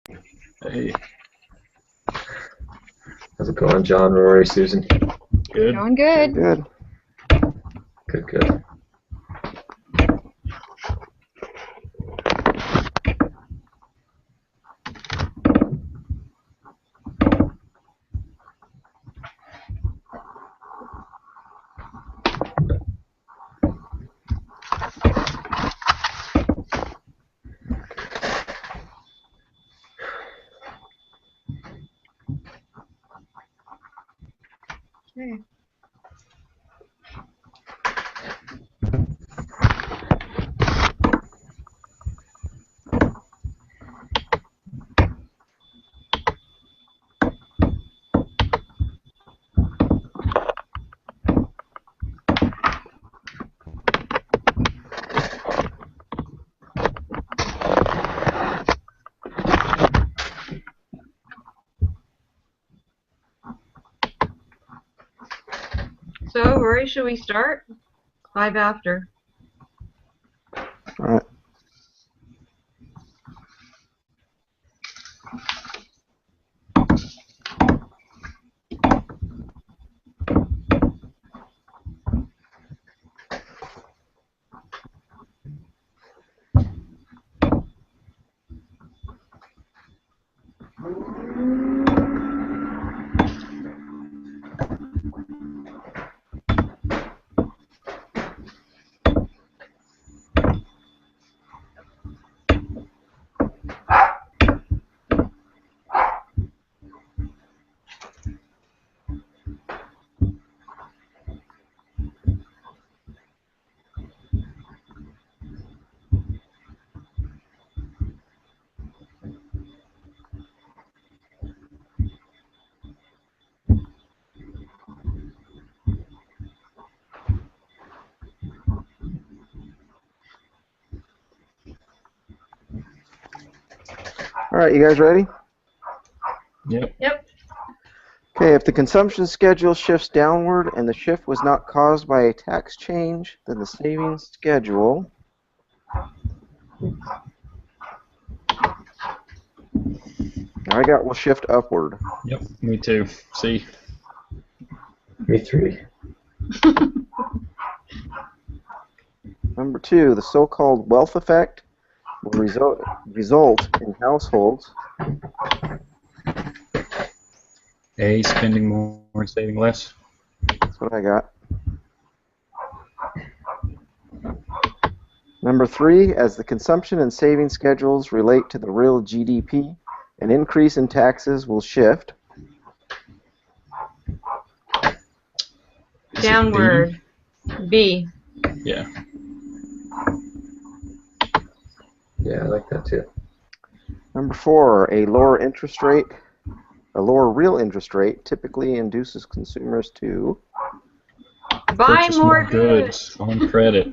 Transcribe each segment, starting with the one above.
Hey, How's it going, John, Rory, Susan? good. Going good. Good. Good, good. Okay. So, Rory, should we start? 5 after. All right. All right, you guys ready? Yep. Yep. Okay, if the consumption schedule shifts downward and the shift was not caused by a tax change, then the savings schedule I got will shift upward. Yep. Me too. See. Me three. Number 2, the so-called wealth effect will result in households A, spending more and saving less. That's what I got. Number 3, as the consumption and saving schedules relate to the real GDP, an increase in taxes will shift Is it Downward. B. B? Yeah. Yeah, I like that too. Number 4, a lower real interest rate typically induces consumers to Buy Purchase more goods on credit.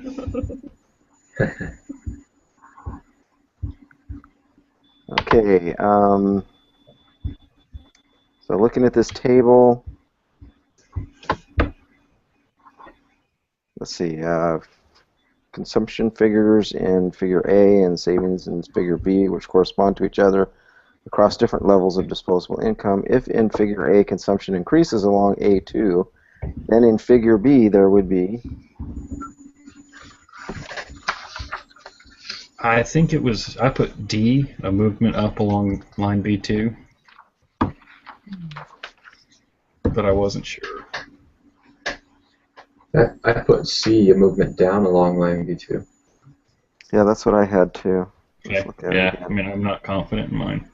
Okay, so looking at this table, let's see, consumption figures in figure A and savings in figure B, which correspond to each other across different levels of disposable income. If in figure A consumption increases along A2, then in figure B there would be I think it was, I put D, a movement up along line B2, but I wasn't sure. I put C, a movement down along line B2. Yeah, that's what I had too. Okay. Yeah, I mean, I'm not confident in mine.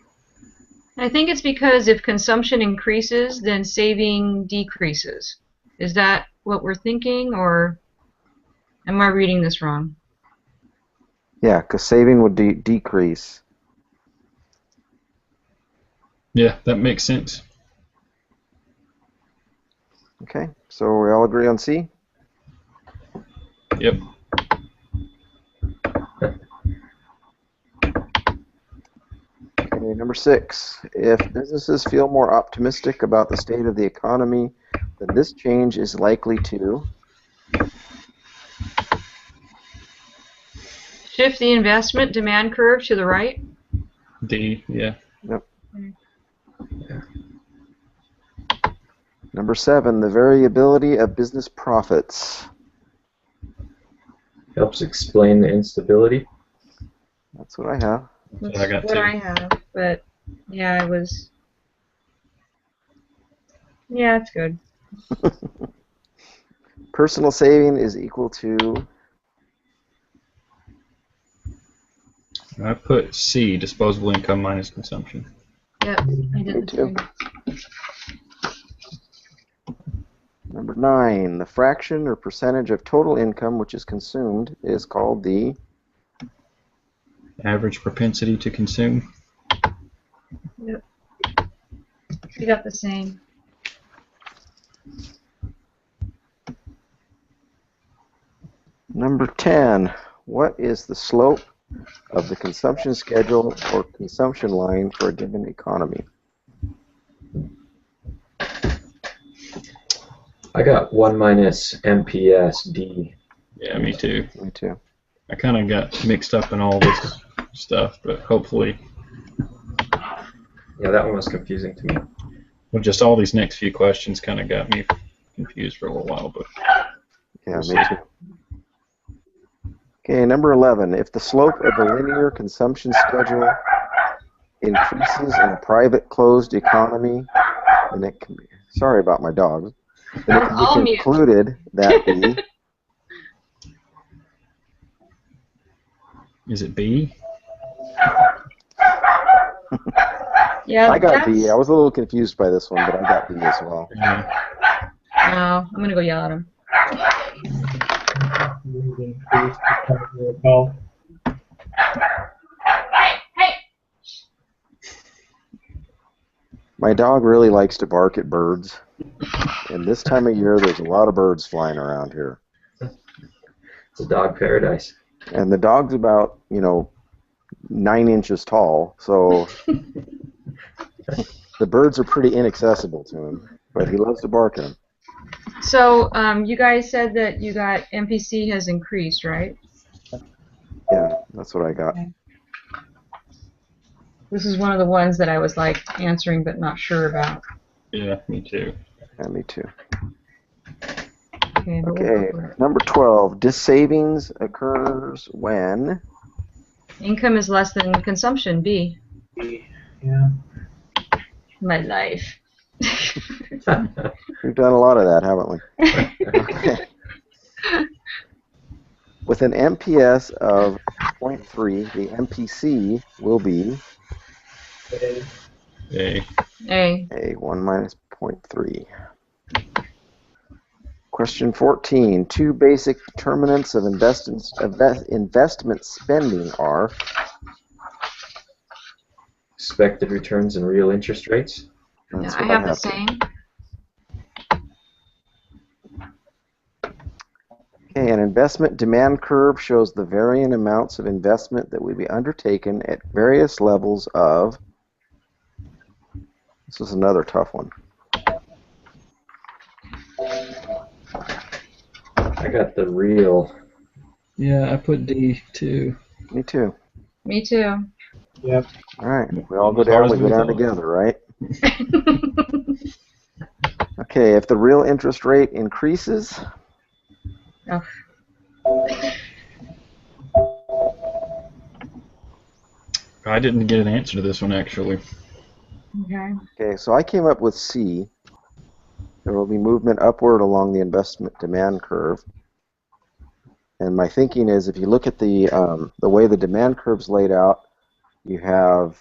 I think it's because if consumption increases, then saving decreases. Is that what we're thinking, or am I reading this wrong? Yeah, because saving would decrease. Yeah, that makes sense. Okay, so we all agree on C? Yep. Okay, number 6. If businesses feel more optimistic about the state of the economy, then this change is likely to Shift the investment demand curve to the right. D, yeah. Yep. Okay. Yeah. Number 7, the variability of business profits. Helps explain the instability. That's what I have. That's I got what two. I have, but yeah, it was. Yeah, it's good. Personal saving is equal to. I put C, disposable income minus consumption. Yep, I Me did the too. same. Number 9, the fraction or percentage of total income which is consumed is called the. Average propensity to consume. Yep. We got the same. Number 10, what is the slope of the consumption schedule or consumption line for a given economy? I got 1 minus MPS D. Yeah, me too. Me too. I kind of got mixed up in all this stuff, but hopefully, Yeah, that one was confusing to me. well, just all these next few questions kind of got me confused for a little while, but Yeah, me too. Okay, number 11, if the slope of a linear consumption schedule increases in a private closed economy, then it can be, sorry about my dogs, then it I'll can be mute. concluded that the, is it B? Yeah, I got that's. B. I was a little confused by this one, but I got B as well. Yeah. No, I'm gonna go yell at him. My dog really likes to bark at birds, and this time of year there's a lot of birds flying around here. It's a dog paradise. And the dog's about, 9 inches tall, so the birds are pretty inaccessible to him, but he loves to bark at them. So, you guys said that you got MPC has increased, right? Yeah, that's what I got. This is one of the ones that I was like answering but not sure about. Yeah, me too. Yeah, me too. Okay, but we'll Okay, go for it. number 12, dissavings occurs when? Income is less than consumption. B. Yeah. My life. We've done a lot of that, haven't we? Okay. With an MPS of 0.3, the MPC will be A. A. a 1 minus 0.3. Question 14. 2 basic determinants of investment spending are Expected returns and real interest rates. Yeah, That's I what have the here. same. Okay, an investment demand curve shows the varying amounts of investment that would be undertaken at various levels of. This is another tough one. I got the real. Yeah, I put D too. Me too. Me too. Yep. All right, we all go As hard down. as We go we down thought. together, right? Okay, if the real interest rate increases, Oh. I didn't get an answer to this one actually. Okay. okay, so I came up with C. There will be movement upward along the investment demand curve. And my thinking is, if you look at the way the demand curve's laid out, you have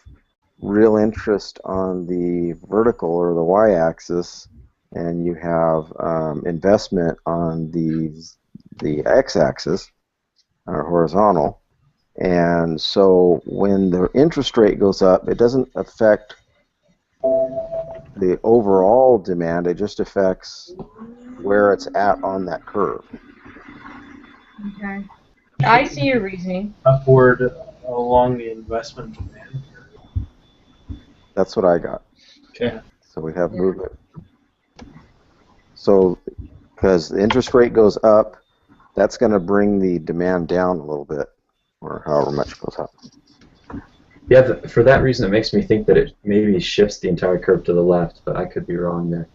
real interest on the vertical or the y-axis, and you have investment on the x-axis or horizontal. And so when the interest rate goes up, it doesn't affect the overall demand, it just affects where it's at on that curve. Okay. I see your reasoning. Upward along the investment demand curve. That's what I got. Okay. So we have Yeah. movement. So because the interest rate goes up, that's going to bring the demand down a little bit, or however much goes up. Yeah, for that reason, it makes me think that it maybe shifts the entire curve to the left, but I could be wrong there.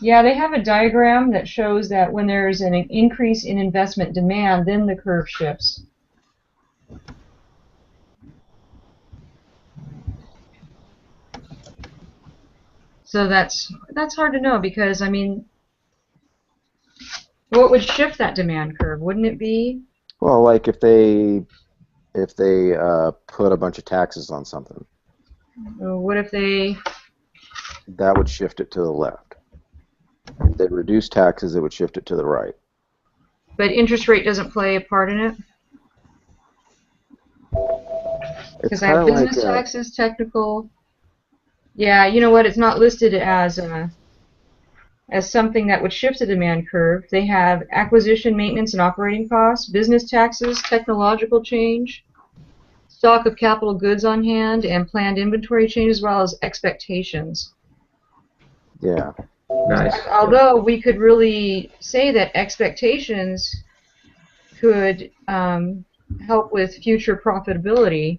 Yeah, they have a diagram that shows that when there's an increase in investment demand, then the curve shifts. So that's hard to know because, I mean, what would shift that demand curve? Wouldn't it be? Well, like if they put a bunch of taxes on something, What if they? that would shift it to the left. If they reduce taxes, it would shift it to the right. But interest rate doesn't play a part in it? It's Because I have kind of business like taxes, technical. Yeah, you know what? It's not listed as something that would shift the demand curve. They have acquisition, maintenance, and operating costs, business taxes, technological change, stock of capital goods on hand, and planned inventory change, as well as expectations. yeah. Nice. Although we could really say that expectations could help with future profitability,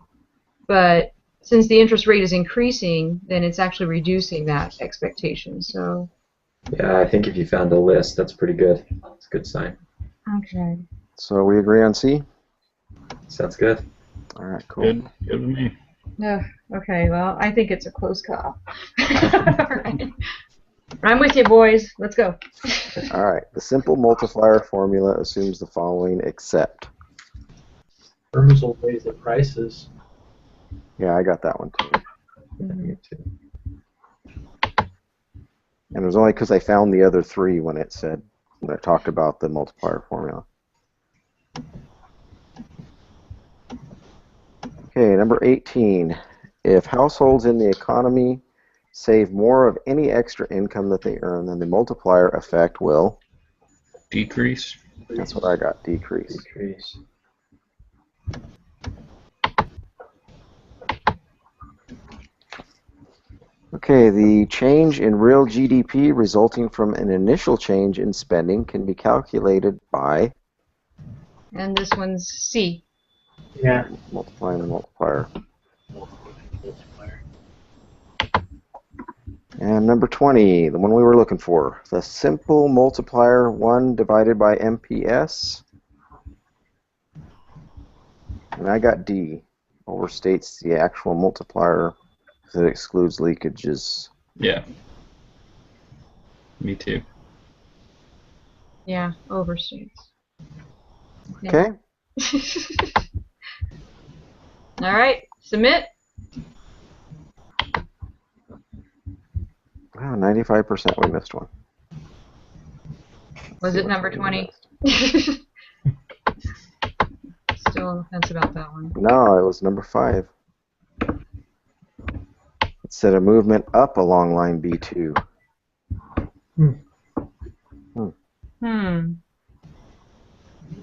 but since the interest rate is increasing, then it's actually reducing that expectation. So. Yeah, I think if you found the list, that's pretty good. It's a good sign. Okay. So we agree on C? Sounds good. All right, cool. Good with me. Yeah. Okay. Well, I think it's a close call. All right. I'm with you, boys. Let's go. All right. The simple multiplier formula assumes the following except. Firms will raise the prices. Yeah, I got that one too. Me too. And it was only because I found the other three when it talked about the multiplier formula. Okay, number 18. If households in the economy save more of any extra income that they earn, then the multiplier effect will, Decrease. that's what I got, decrease. Decrease. Okay, the change in real GDP resulting from an initial change in spending can be calculated by And this one's C. Yeah. multiplying the multiplier. Multiplier. And number 20, the one we were looking for, the simple multiplier 1 divided by MPS. And I got D, overstates the actual multiplier because it excludes leakages. Yeah. Me too. Yeah, overstates. Okay, All right, submit. wow, 95% we missed one. Was See it which number one we 20? missed. Still on the fence about that one. No, it was number 5. It said a movement up along line B2.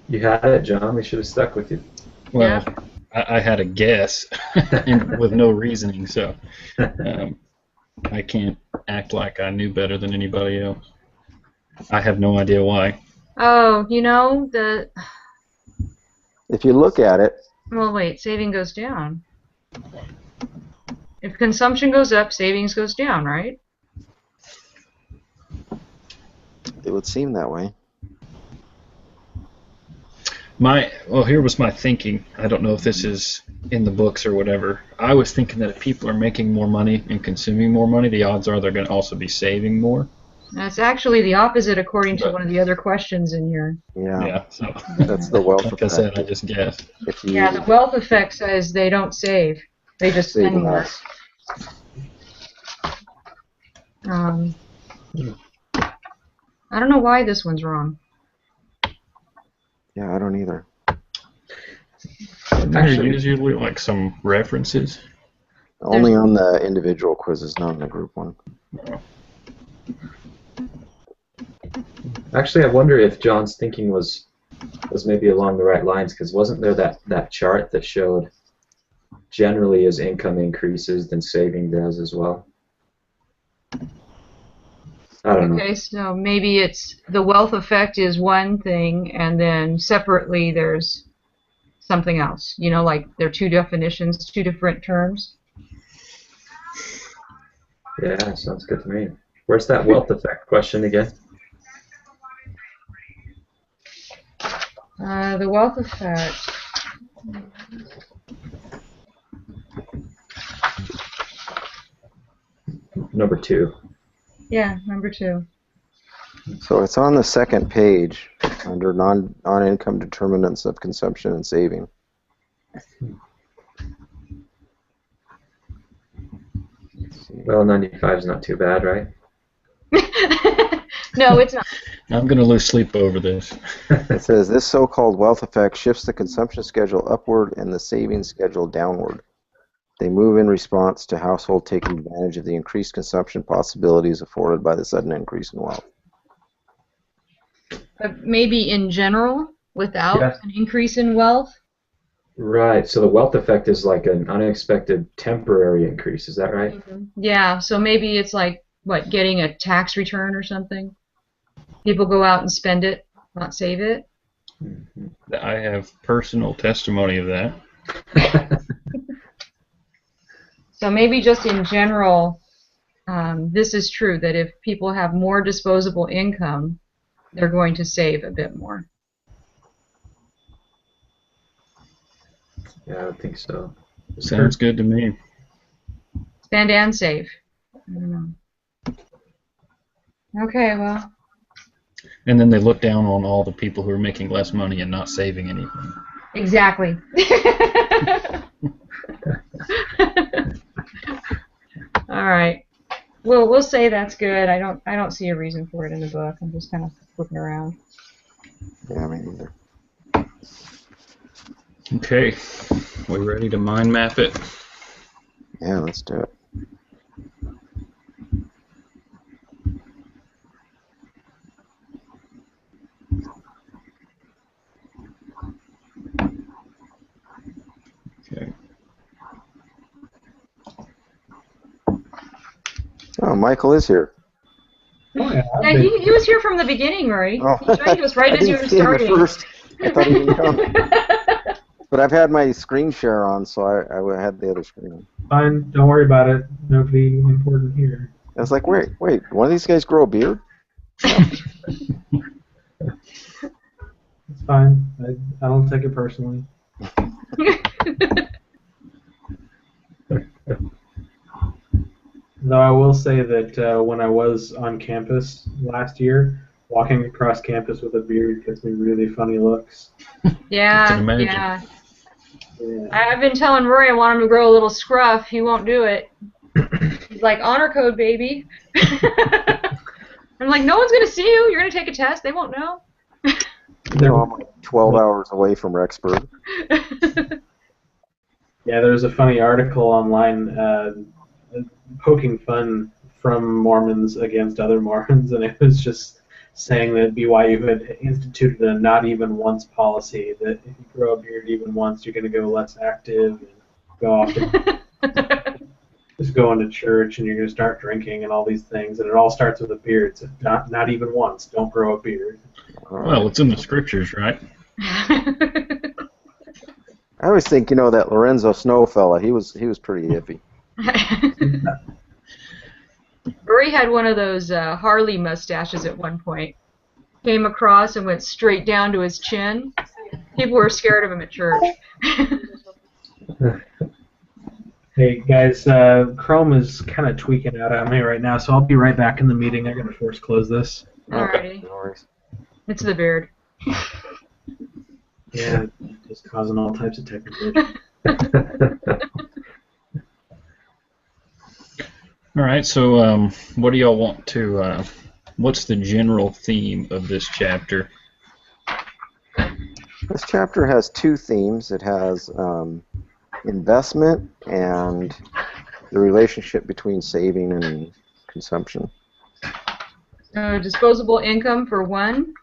You had it, John. We should have stuck with you. Well, I had a guess with no reasoning, so I can't act like I knew better than anybody else. I have no idea why. Oh, you know, If you look at it, well, wait, saving goes down. If consumption goes up, savings goes down, right? it would seem that way. Well, here was my thinking. I don't know if this is in the books or whatever. I was thinking that if people are making more money and consuming more money, the odds are they're going to also be saving more. That's actually the opposite according to one of the other questions in here. Yeah, Yeah, so that's the wealth like I effect. said, I just guessed. If you Yeah, the wealth effect says they don't save. They just save spend more. less. I don't know why this one's wrong. Yeah, I don't either. There's usually like some references. Only on the individual quizzes, not on the group one. Actually, I wonder if John's thinking was maybe along the right lines, because wasn't there that chart that showed generally as income increases, then saving does as well? I don't know. Okay, so maybe it's the wealth effect is one thing, and then separately there's something else. You know, like they're two definitions, two different terms. Yeah, sounds good to me. Where's that wealth effect question again? The wealth effect. Number 2. Yeah, number 2. So it's on the second page under non-income determinants of consumption and saving. Well, 95 is not too bad, right? No, it's not. I'm going to lose sleep over this. It says this so-called wealth effect shifts the consumption schedule upward and the savings schedule downward. They move in response to household taking advantage of the increased consumption possibilities afforded by the sudden increase in wealth. But maybe in general, without Yes. an increase in wealth. Right, so the wealth effect is like an unexpected temporary increase, is that right? Yeah, so maybe it's like, what, getting a tax return or something? People go out and spend it, not save it. I have personal testimony of that. So maybe just in general, this is true, that if people have more disposable income, they're going to save a bit more. Yeah, I would think so. Sounds good to me. Spend and save. I don't know. Okay, well. And then they look down on all the people who are making less money and not saving anything. Exactly. All right. Well, we'll say that's good. I don't see a reason for it in the book. I'm just kind of flipping around. Yeah, me neither. Okay, we ready to mind map it? Yeah, let's do it. Okay. Oh, Michael is here. Oh, yeah, Yeah, he was here from the beginning, Murray. Oh. He joined us right I as you didn't were see him at starting. first. I thought he didn't come. But I've had my screen share on, so I had the other screen on. Fine, don't worry about it. Nobody important here. I was like, wait, one of these guys grow a beard? It's fine. I don't take it personally. Though I will say that when I was on campus last year, walking across campus with a beard gets me really funny looks. Yeah, can imagine. yeah. Yeah. I've been telling Rory I want him to grow a little scruff. He won't do it. He's like, honor code, baby. I'm like, no one's going to see you. You're going to take a test. They won't know. They're all like 12 hours away from Rexburg. Yeah, there's a funny article online poking fun from Mormons against other Mormons, and it was just saying that BYU had instituted a not even once policy, that if you grow a beard even once, you're going to go less active and go off and just go into church and you're going to start drinking and all these things, and it all starts with a beard. So not even once, don't grow a beard. Well, it's in the scriptures, right? I always think, that Lorenzo Snow fella, he was pretty hippie. Rory had one of those Harley mustaches at one point. Came across and went straight down to his chin. People were scared of him at church. Hey guys, Chrome is kind of tweaking out on me right now, so I'll be right back in the meeting. I gotta force close this. Alrighty. No worries. It's the beard. Yeah, just causing all types of technical issues. All right, so what do y'all want to, what's the general theme of this chapter? This chapter has two themes. It has investment and the relationship between saving and consumption. Disposable income for one,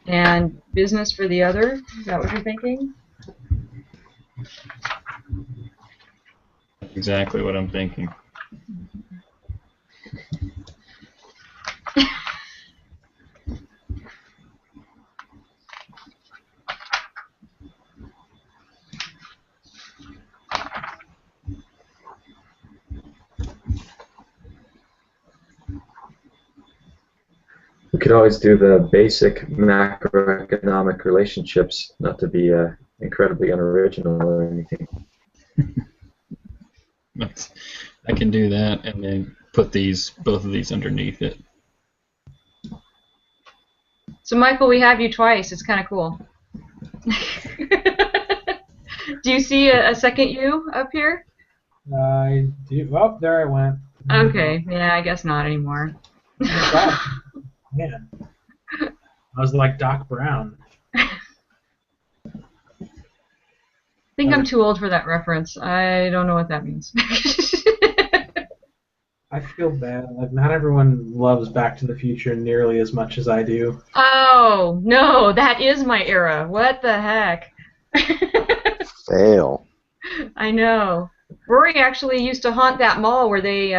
and business for the other. Is that what you're thinking? Exactly what I'm thinking. could always do the basic macroeconomic relationships, not to be incredibly unoriginal or anything. I can do that and then put both of these underneath it. So Michael, we have you twice. It's kind of cool. Do you see a second you up here? I do. Oh, there I went. Okay, yeah, I guess not anymore. Man, I was like Doc Brown. I think I'm too old for that reference. I don't know what that means. I feel bad. Like, not everyone loves Back to the Future nearly as much as I do. Oh, no, that is my era. What the heck? Fail. I know. Rory actually used to haunt that mall where they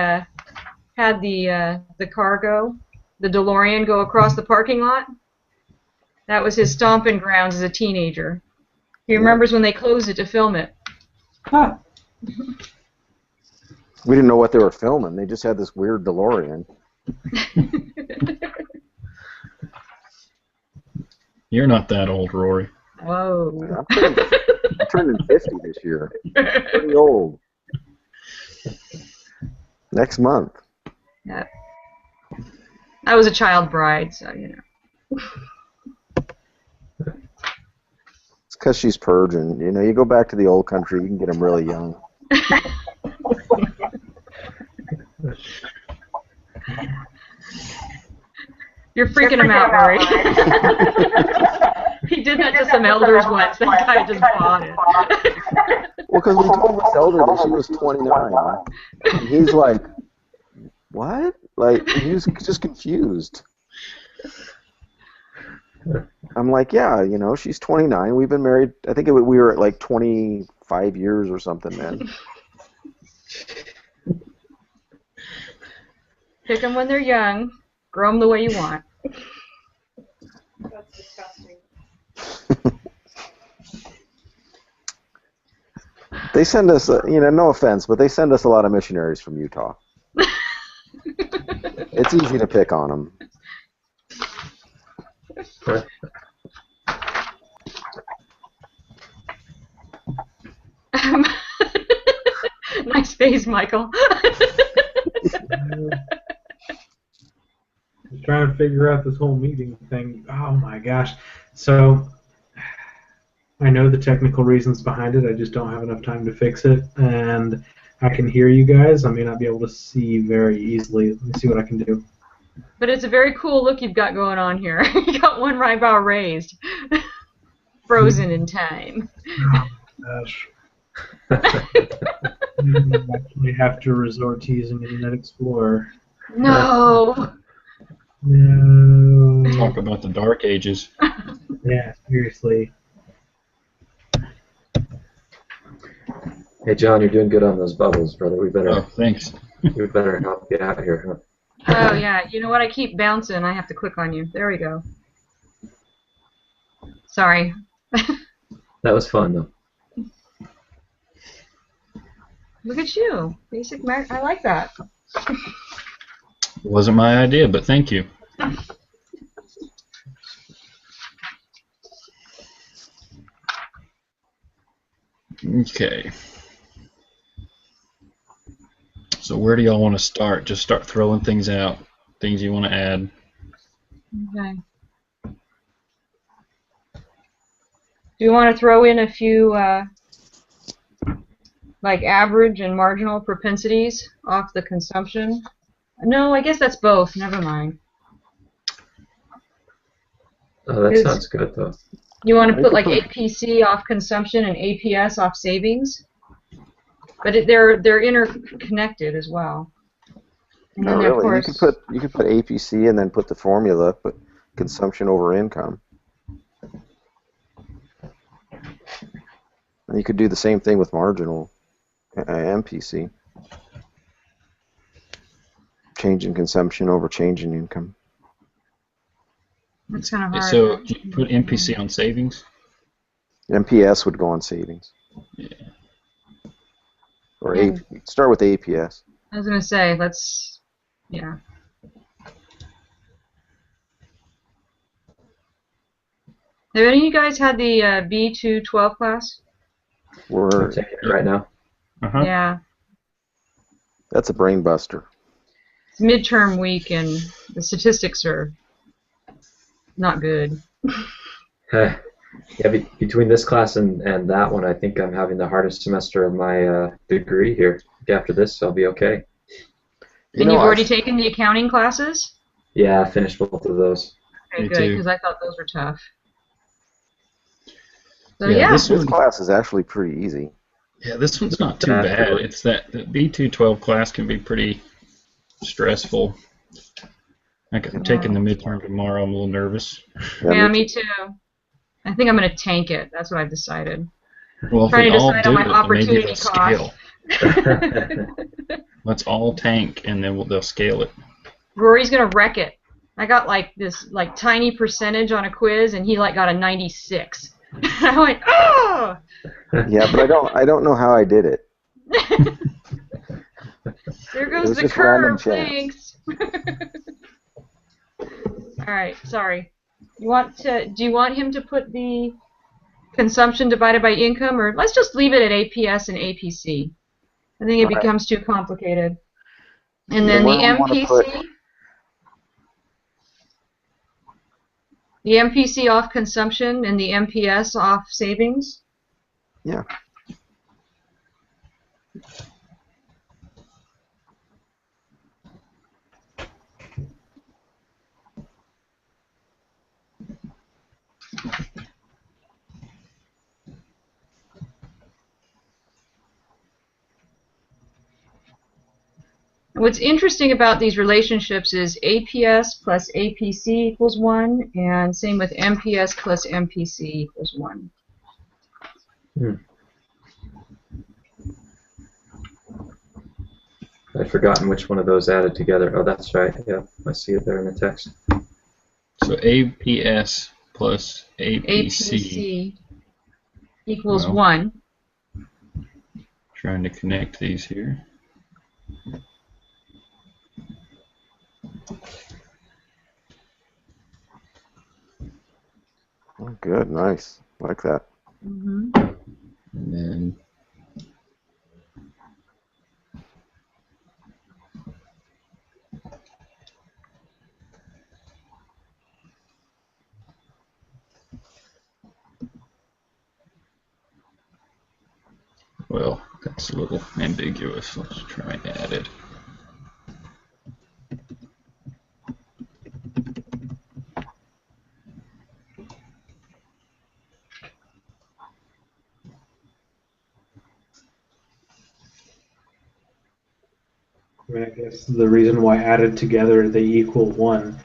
had the cargo, the DeLorean, go across the parking lot. That was his stomping grounds as a teenager. He remembers when they closed it to film it. Huh. We didn't know what they were filming. They just had this weird DeLorean. You're not that old, Rory. Whoa. I'm turning 50 this year. Pretty old. Next month. Yeah. I was a child bride, so you know. It's because she's purging. You know, you go back to the old country, you can get them really young. You're freaking him out, Rory. He did that to some elders once. That guy just bought it. Well, because we told this elder that she was 29. And he's like, what? Like, he was just confused. I'm like, yeah, you know, she's 29. We've been married, I think we were at like 25 years or something then. Pick them when they're young. Grow them the way you want. That's disgusting. They send us, you know, no offense, but they send us a lot of missionaries from Utah. It's easy to pick on them. Nice face, Michael. I'm trying to figure out this whole meeting thing. Oh my gosh. So, I know the technical reasons behind it. I just don't have enough time to fix it. And I can hear you guys. I may not be able to see very easily. Let me see what I can do. But it's a very cool look you've got going on here. You got one eyebrow raised. Frozen in time. Oh my gosh. I actually have to resort to using Internet Explorer. No. No. Talk about the dark ages. Yeah, seriously. Hey, John, you're doing good on those bubbles, brother. We Oh, better thanks. help you out here, huh? Oh, yeah. You know what? I keep bouncing. I have to click on you. There we go. Sorry. That was fun, though. Look at you. Basic I like that. Wasn't my idea, but thank you. Okay. So where do y'all want to start? Just start throwing things out, things you want to add. Okay. Do you want to throw in a few like average and marginal propensities off the consumption? No, I guess that's both. Never mind. Oh, that sounds good, though. You want to put like APC off consumption and APS off savings? But they're interconnected as well. And Not then of really. course, You could put APC and then put the formula, but consumption over income. And you could do the same thing with marginal MPC. Change in consumption over change in income. it's kind of hard. So do you put MPC on savings? MPS would go on savings. Yeah. Or start with APS. I was gonna say, yeah. Have any of you guys had the B212 class? We're I'm taking it right now. Uh-huh. Yeah. That's a brain buster. It's midterm week, and the statistics are not good. Yeah, between this class and that one, I think I'm having the hardest semester of my degree here. After this, I'll be okay. You And know, you've already I've- taken the accounting classes? Yeah, I finished both of those. Okay, Me good, too. because I thought those were tough. So Yeah, yeah, this This one- class is actually pretty easy. Yeah, this one's not too Bad, bad. really. It's that the B212 class can be pretty stressful. Like I'm taking the midterm tomorrow. I'm a little nervous. yeah, me too. I think I'm going to tank it. That's what I've decided. Well, if Trying we to all decide do on my it, then maybe opportunity they'll cost. scale. Let's all tank, and then they'll scale it. Rory's going to wreck it. I got like this like tiny percentage on a quiz, and he like got a 96. I went, oh! Yeah, but I don't know how I did it. There It goes was the just random curve. chance. Thanks. All right, sorry. Do you want him to put the consumption divided by income, or let's just leave it at APS and APC? I think it All right. becomes too complicated. And Yeah, then where the do we wanna put- MPC. The MPC off consumption and the MPS off savings. Yeah. What's interesting about these relationships is APS plus APC equals 1, and same with MPS plus MPC equals 1. I'd forgotten which one of those added together. Oh, that's right. Yeah, I see it there in the text. So APS plus APC. APC equals Well. 1. Trying to connect these here. Oh, good, nice. Like that. Mm-hmm. And then well, that's a little ambiguous. Let's try and add it. I mean, I guess the reason why added together they equal 1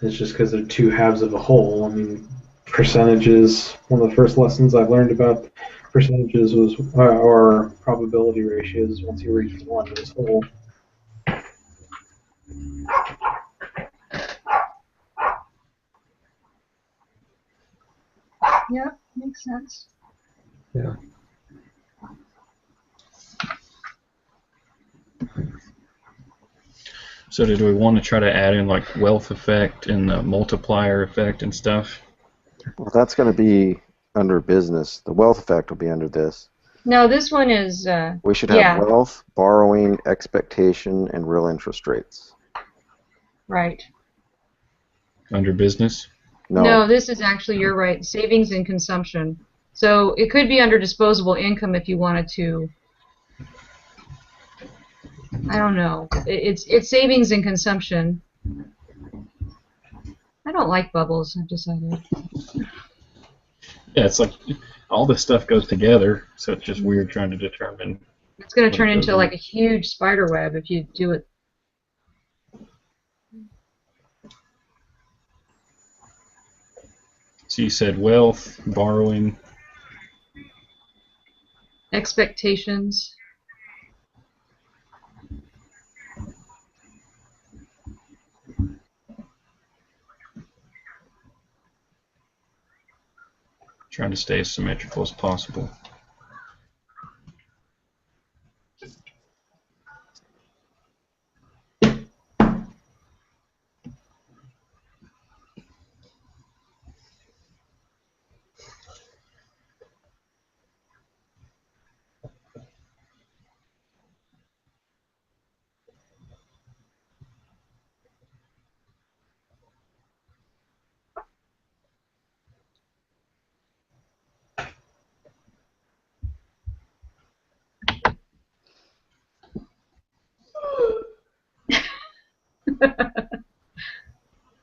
is just because they're two halves of a whole. I mean, percentages, one of the first lessons I've learned about percentages was, or probability ratios, once you reach 1, is whole. Yep, makes sense. Yeah. So did we want to try to add in like wealth effect and the multiplier effect and stuff? Well, that's going to be under business. The wealth effect will be under this. No, this one is, We should have yeah, wealth, borrowing, expectation, and real interest rates. right. Under business? No, this is actually, you're right, savings and consumption. So it could be under disposable income if you wanted to. I don't know. It's savings and consumption. I don't like bubbles, I've decided. Yeah, it's like all this stuff goes together, so it's just weird trying to determine. It's going to What turn goes into in. like a huge spider web if you do it. So you said wealth, borrowing, Expectations. trying to stay as symmetrical as possible.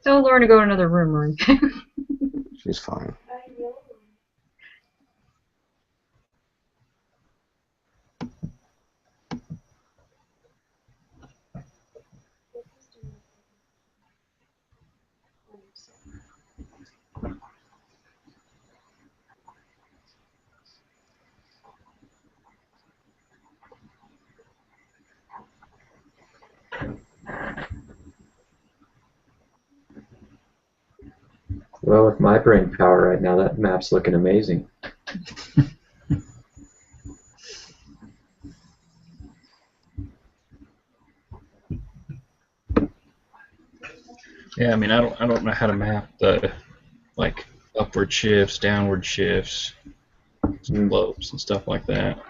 Tell Lauren to go to another room or anything. She's fine. Well, with my brain power right now, that map's looking amazing. Yeah, I mean, I don't know how to map the like upward shifts, downward shifts, slopes, and stuff like that.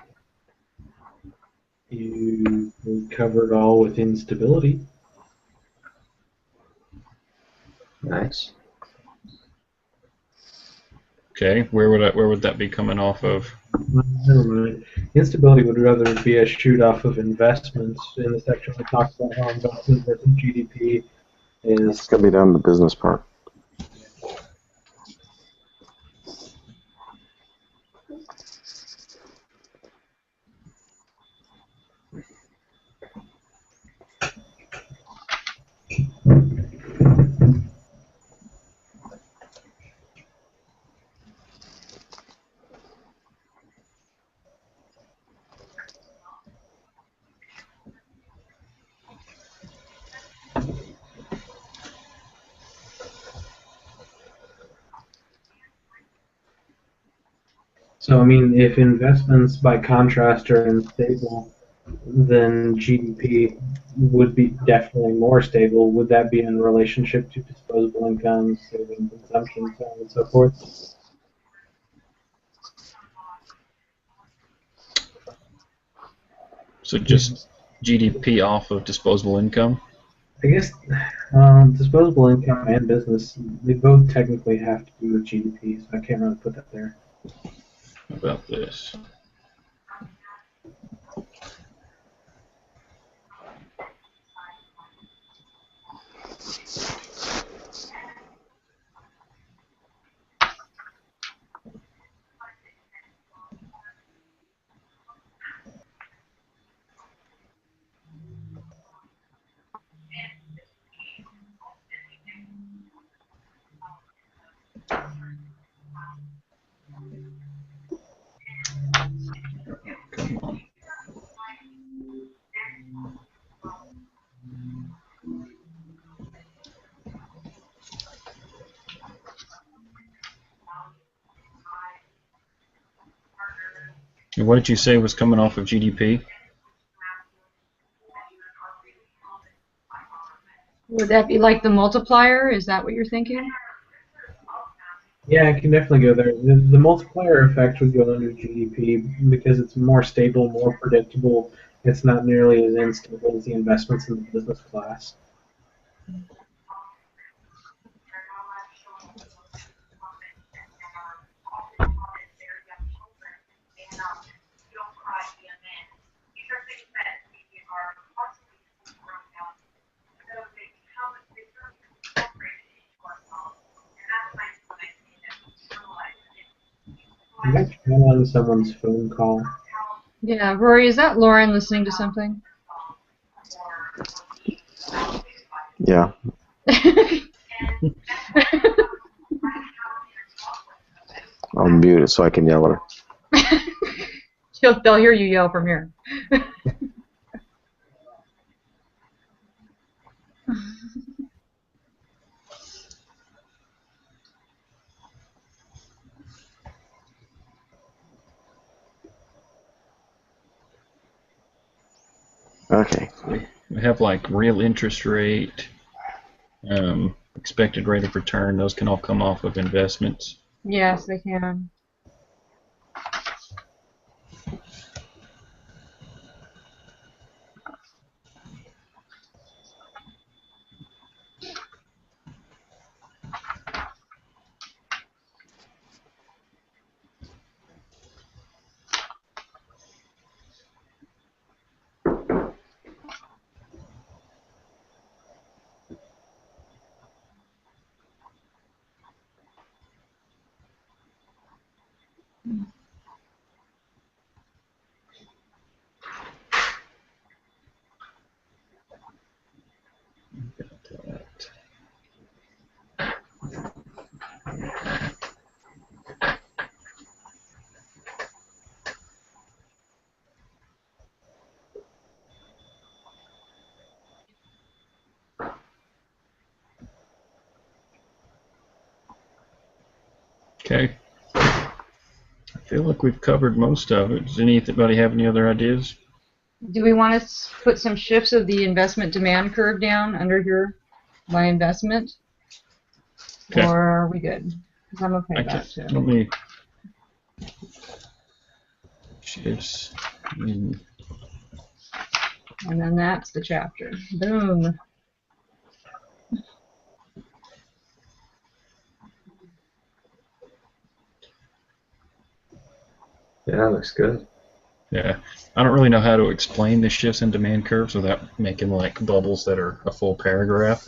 You covered all with instability. Nice. Okay, where would that be coming off of? Never mind. Instability would rather be a shoot off of investments. In the section we talked about how investment versus GDP It's is. going to be down the business part. So, I mean, if investments by contrast are unstable, then GDP would be definitely more stable. Would that be in relationship to disposable income, saving, consumption, so on and so forth? So just GDP off of disposable income? I guess disposable income and business, they both technically have to do with GDP, so I can't really put that there. How about this? Come on. And what did you say was coming off of GDP? Would that be like the multiplier? Is that what you're thinking? Yeah, I can definitely go there. The multiplier effect would go under GDP because it's more stable, more predictable. It's not nearly as instable as the investments in the business class. You might turn on someone's phone call. Yeah, Rory, is that Lauren listening to something? Yeah. I'll mute it so I can yell at her. They'll hear you yell from here. Okay. We have like real interest rate, expected rate of return. Those can all come off of investments. Yes, they can. Okay. I feel like we've covered most of it. Does anybody have any other ideas? Do we want to put some shifts of the investment demand curve down under here by investment? Okay. Or are we good? Because I'm okay with that too. Let me shifts in. And then that's the chapter. Boom. Yeah, that looks good. Yeah, I don't really know how to explain the shifts in demand curves without making like bubbles that are a full paragraph.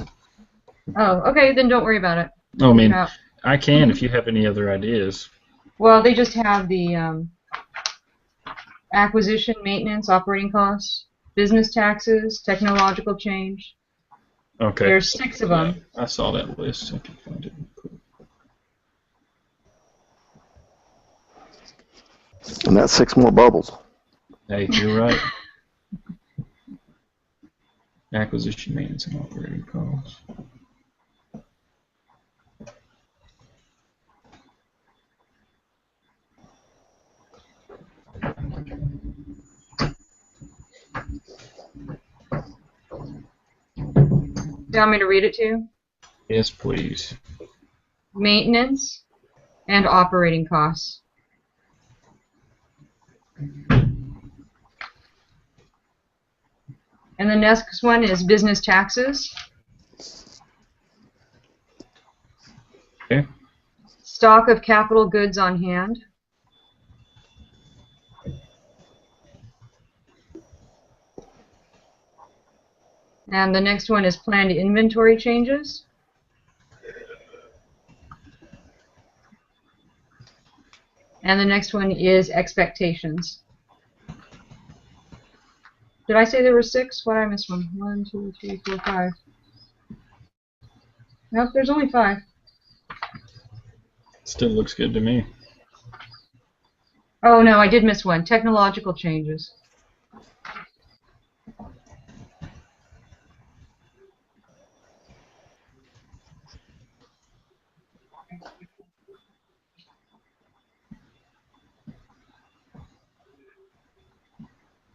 Oh, okay, then don't worry about it. Oh, I mean, Yeah. I can if you have any other ideas. Well, they just have the acquisition, maintenance, operating costs, business taxes, technological change. Okay. There's 6 of them. Yeah, I saw that list. I can find it. And that's 6 more bubbles. Hey, you're right. Acquisition, maintenance, and operating costs. Do you want me to read it to you? Yes, please. Maintenance and operating costs. And the next one is business taxes. Okay. Stock of capital goods on hand. And the next one is planned inventory changes. And the next one is expectations. Did I say there were 6? Why did I miss one? 1, 2, 3, 4, 5. Nope, there's only 5. Still looks good to me. Oh no, I did miss one. Technological changes.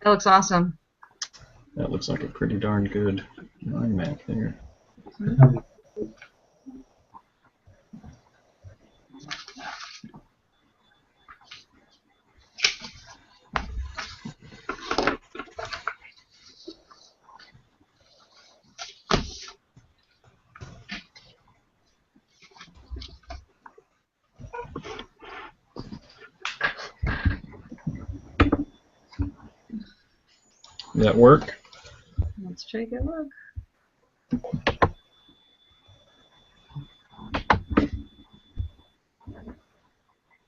That looks awesome. That looks like a pretty darn good mind map there. Does that work? Let's take a look.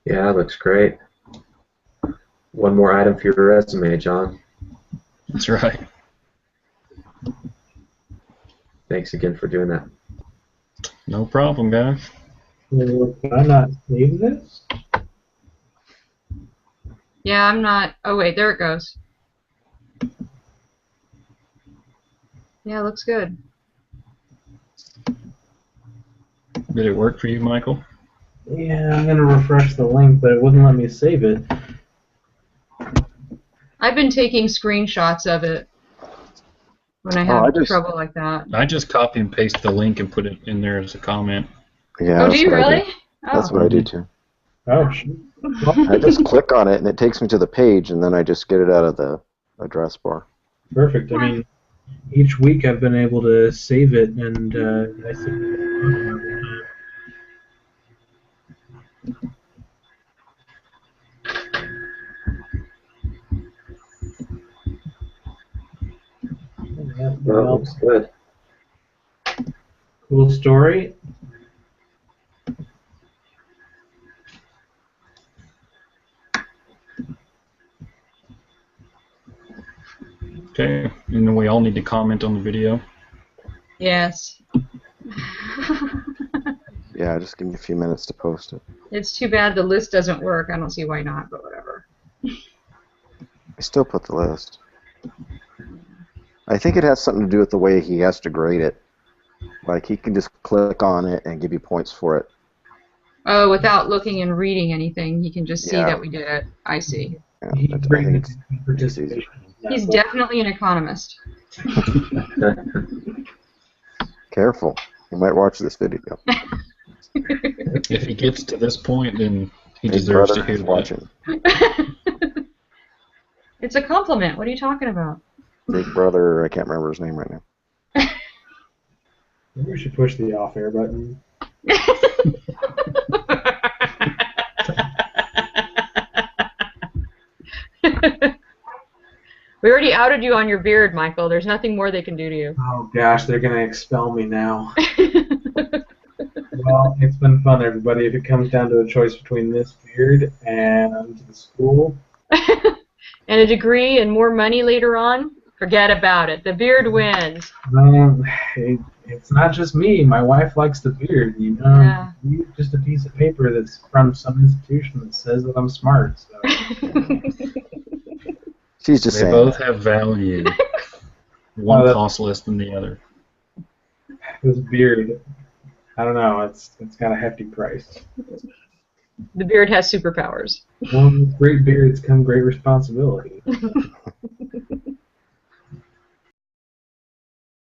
Yeah, that looks great. One more item for your resume, John. That's right. Thanks again for doing that. No problem, guys. Can I not save this? Yeah, I'm not. Oh wait, there it goes. Yeah, looks good. Did it work for you, Michael? Yeah, I'm gonna refresh the link, but it wouldn't let me save it. I've been taking screenshots of it when I have I just- trouble like that. I just copy and paste the link and put it in there as a comment. Yeah, Oh, that's do you what I really? do. Oh. That's what I do too. Oh, shoot. I just click on it and it takes me to the page, and then I just get it out of the address bar. Perfect. I mean, each week I've been able to save it, and I save it every time. Yeah, Well, well, looks good. cool story. Okay, and then we all need to comment on the video. Yes. Yeah, just give me a few minutes to post it. It's too bad the list doesn't work. I don't see why not, but whatever. I still put the list. I think it has something to do with the way he has to grade it. Like, he can just click on it and give you points for it. Oh, without looking and reading anything, he can just see Yeah. that we did it. I see. Yeah, He's I great think at it's participation. in that He's book. definitely an economist. careful. You might watch this video. If he gets to this point, then he Big deserves to brother hear is that. watching. It's a compliment. What are you talking about? Big brother, I can't remember his name right now. Maybe we should push the off-air button. We already outed you on your beard, Michael. There's nothing more they can do to you. Oh gosh, they're gonna expel me now. Well, it's been fun, everybody. If it comes down to a choice between this beard and the school, And a degree and more money later on, forget about it. The beard wins. it's not just me. My wife likes the beard. You know, Yeah. I need just a piece of paper that's from some institution that says that I'm smart. So. She's just They saying. both have value. One that- costs less than the other. This beard, I don't know. It's got a hefty price. The beard has superpowers. Well, with great beards come great responsibility.